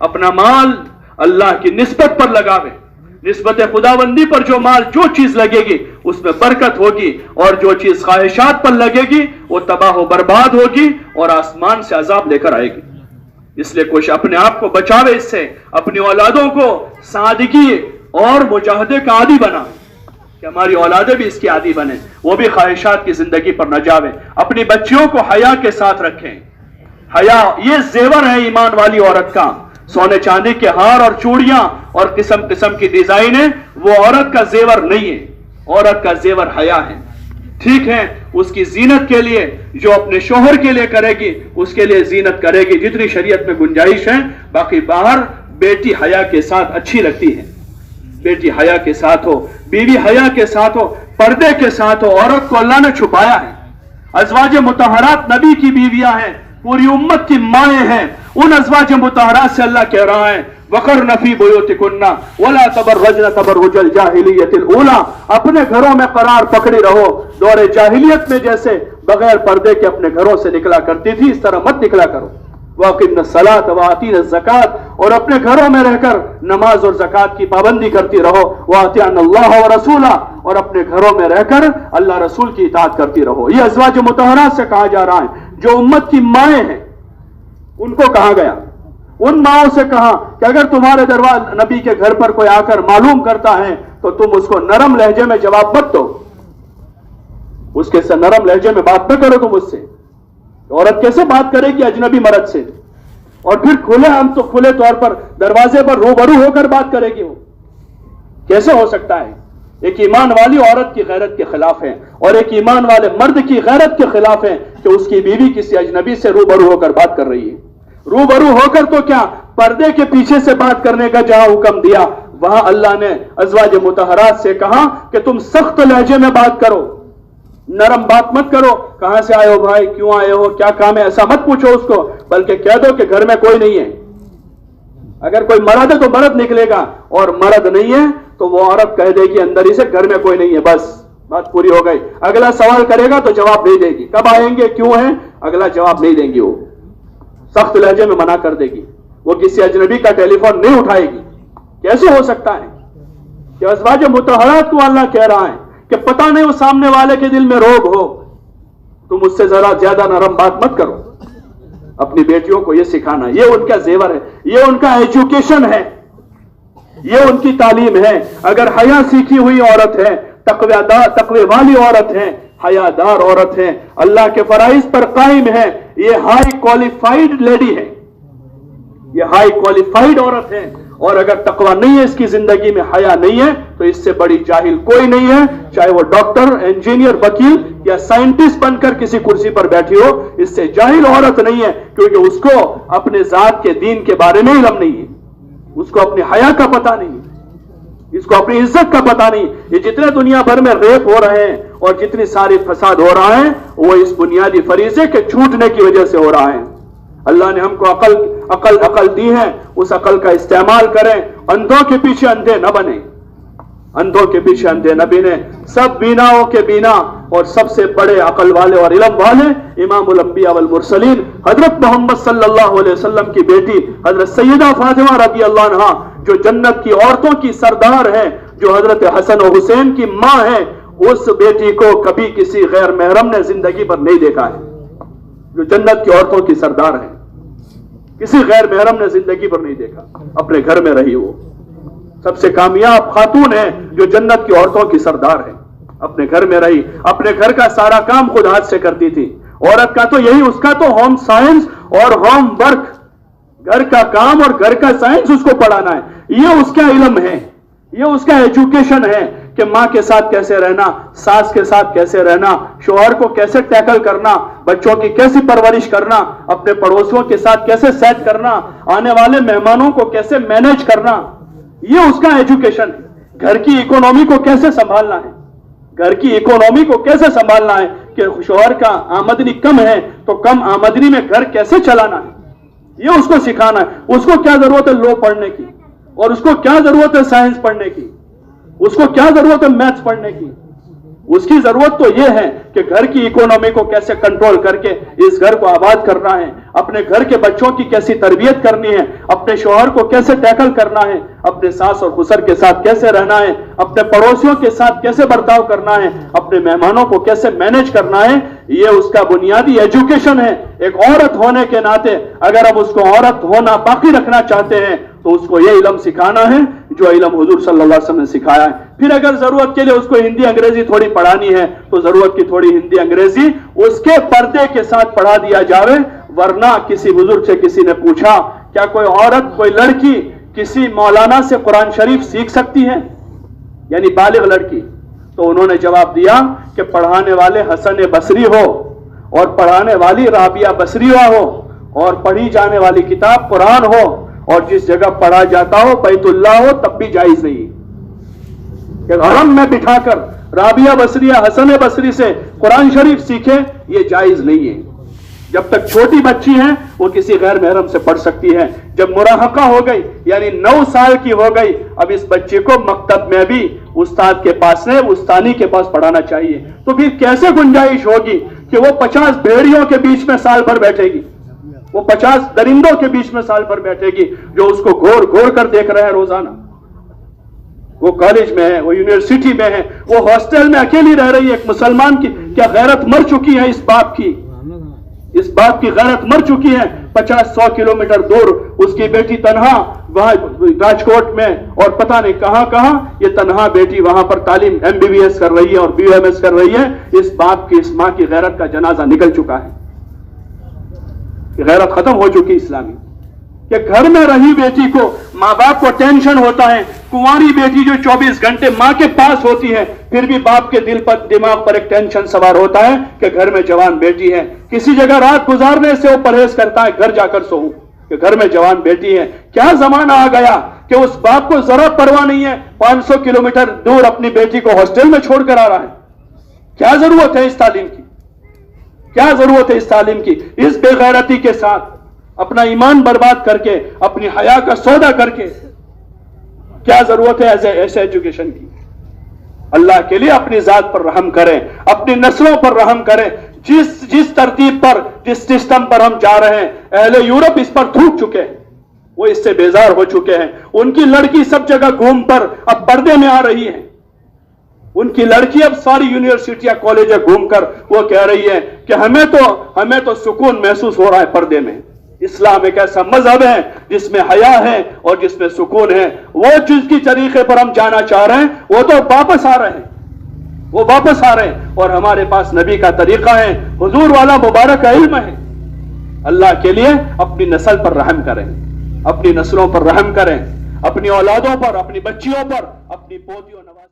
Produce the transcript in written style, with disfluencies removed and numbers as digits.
اپنا مال اللہ کی نسبت پر لگاوے. نسبت خداوندی پر جو مال جو چیز لگے گی اس میں برکت ہوگی، اور جو چیز خواہشات پر لگے گی وہ تباہ و برباد ہوگی اور آسمان سے عذاب لے کر آئے گی. اس لیے کوشش اپنے آپ کو بچاوے اس سے، اپنی اولادوں کو سادگی اور مجاہدے کا عادی بنا کہ ہماری اولادیں بھی اس کی عادی بنیں، وہ بھی خواہشات کی زندگی پر نہ جاویں. اپنی بچیوں کو حیا کے ساتھ رکھیں. حیا یہ زیور ہے ایمان والی عورت کا. سونے چاندی کے ہار اور چوڑیاں اور قسم قسم کی ڈیزائنیں وہ عورت کا زیور نہیں ہے. عورت کا زیور حیا ہے. ٹھیک ہے اس کی زینت کے لیے جو اپنے شوہر کے لیے کرے گی اس کے لیے زینت کرے گی جتنی شریعت میں گنجائش ہے. باقی باہر بیٹی حیا کے ساتھ اچھی لگتی ہے. بیٹی حیا کے ساتھ ہو، بیوی حیا کے ساتھ ہو، پردے کے ساتھ ہو. عورت کو اللہ نے چھپایا ہے. ازواج مطہرات نبی کی بیویاں ہیں، پوری امت کی مائیں ہیں. ان ازواج مطہرات سے اللہ کہہ رہا ہے وَقَرْنَ فِي بُيُوتِكُنَّ وَلَا تَبَرَّجْنَ تَبَرُّجَ الْجَاهِلِيَّةِ الْأُولَىٰ. اپنے گھروں میں قرار پکڑی رہو. دور جاہلیت میں جیسے بغیر پردے کے اپنے گھروں سے نکلا کرتی تھی اس طرح مت نکلا کرو. وَأَقِمْنَ الصَّلَاةَ وَآتِينَ الزَّكَاةَ. اور اپنے گھروں میں رہ کر نماز اور زکات کی پابندی کرتی رہو. وَأَطِيعْنَ اللَّهَ وَرَسُولَهُ. اور اپنے گھروں میں رہ کر اللہ رسول کی اطاعت کرتی رہو. یہ ازواج مطہرات سے کہا جا رہا ہے جو امت کی مائیں ہیں. ان کو کہا گیا، ان ماؤں سے کہا کہ اگر تمہارے دروازے نبی کے گھر پر کوئی آ کر معلوم کرتا ہے تو تم اس کو نرم لہجے میں جواب مت دو. اس کے سے نرم لہجے میں بات نہ کرو. تم اس سے عورت کیسے بات کرے گی اجنبی مرد سے؟ اور پھر کھلے طور پر دروازے پر روبرو ہو کر بات کرے گی. وہ کیسے ہو سکتا ہے؟ ایک ایمان والی عورت کی غیرت کے خلاف ہے اور ایک ایمان والے مرد کی غیرت کے خلاف ہے کہ اس کی بیوی کسی اجنبی سے روبرو ہو کر بات کر رہی ہے. روبرو ہو کر تو کیا، پردے کے پیچھے سے بات کرنے کا جہاں حکم دیا وہاں اللہ نے ازواج مطہرات سے کہا کہ تم سخت لہجے میں بات کرو، نرم بات مت کرو. کہاں سے آئے ہو بھائی، کیوں آئے ہو، کیا کام ہے، ایسا مت پوچھو اس کو، بلکہ کہہ دو کہ گھر میں کوئی نہیں ہے. اگر کوئی مرد ہے تو مرد نکلے گا، اور مرد نہیں ہے تو وہ عورت کہہ دے گی اندر ہی سے گھر میں کوئی نہیں ہے، بس بات پوری ہو گئی. اگلا سوال کرے گا تو جواب نہیں دے گی، کب آئیں گے، کیوں ہیں، اگلا جواب نہیں دیں گی. وہ سخت لہجے میں منع کر دے گی. وہ کسی اجنبی کا ٹیلی فون نہیں اٹھائے گی. کیسے ہو سکتا ہے کہ ازواج مطہرات کو اللہ کہہ رہا ہے کہ پتہ نہیں وہ سامنے والے کے دل میں روگ ہو، تم اس سے ذرا زیادہ نرم بات مت کرو. اپنی بیٹیوں کو یہ سکھانا، یہ ان کا زیور ہے، یہ ان کا ایجوکیشن ہے، یہ ان کی تعلیم ہے. اگر حیا سیکھی ہوئی عورت ہے، تقوی والی عورت ہے، حیادار عورت ہے، اللہ کے فرائض پر قائم ہے، یہ ہائی کوالیفائیڈ لیڈی ہے، یہ ہائی کوالیفائیڈ عورت ہے. اور اگر تقوی نہیں ہے اس کی زندگی میں، حیا نہیں ہے، تو اس سے بڑی جاہل کوئی نہیں ہے، چاہے وہ ڈاکٹر، انجینئر، وکیل یا سائنٹسٹ بن کر کسی کرسی پر بیٹھی ہو. اس سے جاہل عورت نہیں ہے، کیونکہ اس کو اپنے ذات کے دین کے بارے میں علم نہیں ہے، اس کو اپنی حیا کا پتہ نہیں ہے، اس کو اپنی عزت کا پتہ نہیں. یہ جتنے دنیا بھر میں ریپ ہو رہے ہیں اور جتنی ساری فساد ہو رہا ہے وہ اس بنیادی فریضے کے چھوٹنے کی وجہ سے ہو رہا ہے. اللہ نے ہم کو عقل دی ہے، اس عقل کا استعمال کریں. اندھوں کے پیچھے اندھے نہ بنیں، اندھوں کے پیچھے اندھے نہ بنیں. سب بیناؤں کے بینا اور سب سے بڑے عقل والے اور علم والے امام الانبیاء والمرسلین حضرت محمد صلی اللہ علیہ وسلم کی بیٹی حضرت سیدہ فاطمہ رضی اللہ عنہا جو جنت کی عورتوں کی سردار ہے، جو حضرت حسن و حسین کی ماں ہے. اس بیٹی کو کبھی کسی غیر محرم نے زندگی پر نہیں دیکھا ہے، جو جنت کی عورتوں کی سردار ہے. کسی غیر محرم نے زندگی پر نہیں دیکھا. اپنے گھر میں رہی، وہ سب سے کامیاب خاتون ہے جو جنت کی عورتوں کی سردار ہے. اپنے گھر میں رہی، اپنے گھر کا سارا کام خود ہاتھ سے کرتی تھی. عورت کا تو یہی، اس کا تو ہوم سائنس اور ہوم ورک، گھر کا کام اور گھر کا سائنس اس کو پڑھانا ہے. یہ اس کا علم ہے، یہ اس کا ایجوکیشن ہے کہ ماں کے ساتھ کیسے رہنا، ساس کے ساتھ کیسے رہنا، شوہر کو کیسے ٹیکل کرنا، بچوں کی کیسی پرورش کرنا، اپنے پڑوسیوں کے ساتھ کیسے سیٹ کرنا، آنے والے مہمانوں کو کیسے مینیج کرنا. یہ اس کا ایجوکیشن ہے. گھر کی اکونومی کو کیسے سنبھالنا ہے، گھر کی اکونومی کو کیسے سنبھالنا ہے کہ شوہر کا آمدنی کم ہے تو کم آمدنی میں گھر کیسے چلانا ہے. یہ اس کو سکھانا ہے. اس کو کیا ضرورت ہے لو پڑھنے کی، اور اس کو کیا ضرورت ہے سائنس پڑھنے کی، اس کو کیا ضرورت ہے میتھس پڑھنے کی. اس کی ضرورت تو یہ ہے کہ گھر کی اکانومی کو کیسے کنٹرول کر کے اس گھر کو آباد کرنا ہے، اپنے گھر کے بچوں کی کیسی تربیت کرنی ہے، اپنے شوہر کو کیسے ٹیکل کرنا ہے، اپنے ساس اور خسر کے ساتھ کیسے رہنا ہے، اپنے پڑوسیوں کے ساتھ کیسے برتاؤ کرنا ہے، اپنے مہمانوں کو کیسے مینج کرنا ہے، یہ اس کا بنیادی ایجوکیشن ہے۔ ایک عورت ہونے کے ناطے اگر اب اس کو عورت ہونا باقی رکھنا چاہتے ہیں تو اس کو یہ علم سکھانا ہے جو علم حضور صلی اللہ علیہ وسلم نے سکھایا ہے۔ پھر اگر ضرورت کے لیے اس کو ہندی انگریزی تھوڑی پڑھانی ہے تو ضرورت کی تھوڑی ہندی انگریزی اس کے پردے کے ساتھ پڑھا دیا جاوے، ورنہ کسی بزرگ سے کسی نے پوچھا کیا کوئی عورت کوئی لڑکی کسی مولانا سے قرآن شریف سیکھ سکتی ہے، یعنی بالغ لڑکی؟ تو انہوں نے جواب دیا کہ پڑھانے والے حسن بصری ہو اور پڑھانے والی رابعہ بصریہ ہو اور پڑھی جانے والی کتاب قرآن ہو اور جس جگہ پڑھا جاتا ہو بیت اللہ ہو تب بھی جائز نہیں کہ حرم میں بٹھا کر رابعہ بصریہ حسن بصری سے قرآن شریف سیکھے، یہ جائز نہیں ہے۔ جب تک چھوٹی بچی ہیں وہ کسی غیر محرم سے پڑھ سکتی ہے، جب مراہقہ ہو گئی یعنی 9 سال کی ہو گئی اب اس بچے کو مکتب میں بھی استاد کے پاس نے استانی کے پاس پڑھانا چاہیے۔ تو پھر کیسے گنجائش ہوگی کہ وہ 50 بھیڑیوں کے بیچ میں سال بھر بیٹھے گی، وہ 50 درندوں کے بیچ میں سال بھر بیٹھے گی جو اس کو گھور گھور کر دیکھ رہے ہیں روزانہ؟ وہ کالج میں ہے، وہ یونیورسٹی میں ہے، وہ ہاسٹل میں اکیلی رہ رہی ہے۔ ایک مسلمان کی کیا غیرت مر چکی ہے؟ اس باپ کی غیرت مر چکی ہے۔ 50-100 کلومیٹر دور اس کی بیٹی تنہا وہاں راجکوٹ میں اور پتہ نہیں کہاں یہ تنہا بیٹی وہاں پر تعلیم MBBS کر رہی ہے اور BOMS کر رہی ہے۔ اس باپ کی اس ماں کی غیرت کا جنازہ نکل چکا ہے، غیرت ختم ہو چکی اسلامی کہ گھر میں رہی بیٹی کو ماں باپ کو ٹینشن ہوتا ہے۔ کنواری بیٹی جو 24 گھنٹے ماں کے پاس ہوتی ہے پھر بھی باپ کے دماغ پر ایک ٹینشن سوار ہوتا ہے کہ گھر میں جوان بیٹی ہے، کسی جگہ رات گزارنے سے وہ پرہیز کرتا ہے گھر جا کر سوؤں کہ گھر میں جوان بیٹی ہے۔ کیا زمانہ آ گیا کہ اس باپ کو ذرا پرواہ نہیں ہے، 500 کلومیٹر دور اپنی بیٹی کو ہاسٹل میں چھوڑ کر آ رہا ہے۔ کیا ضرورت ہے اس تعلیم کی؟ کیا ضرورت ہے اس تعلیم کی؟ اس بے غیرتی کے ساتھ اپنا ایمان برباد کر کے اپنی حیا کا سودا کر کے کیا ضرورت ہے ایسے ایجوکیشن کی؟ اللہ کے لیے اپنی ذات پر رحم کریں، اپنی نسلوں پر رحم کریں۔ جس ترتیب پر جس سسٹم پر ہم جا رہے ہیں اہل یورپ اس پر تھوک چکے ہیں، وہ اس سے بیزار ہو چکے ہیں۔ ان کی لڑکی سب جگہ گھوم پر اب پردے میں آ رہی ہے، ان کی لڑکی اب ساری یونیورسٹیاں کالجیں گھوم کر وہ کہہ رہی ہے کہ ہمیں تو سکون محسوس ہو رہا ہے پردے میں۔ اسلام ایک ایسا مذہب ہے جس میں حیا ہے اور جس میں سکون ہے۔ وہ جس کی طریقے پر ہم جانا چاہ رہے ہیں وہ تو واپس آ رہے ہیں اور ہمارے پاس نبی کا طریقہ ہے، حضور والا مبارک علم ہے۔ اللہ کے لیے اپنی نسل پر رحم کریں، اپنی نسلوں پر رحم کریں، اپنی اولادوں پر، اپنی بچیوں پر، اپنی پوتیوں نواز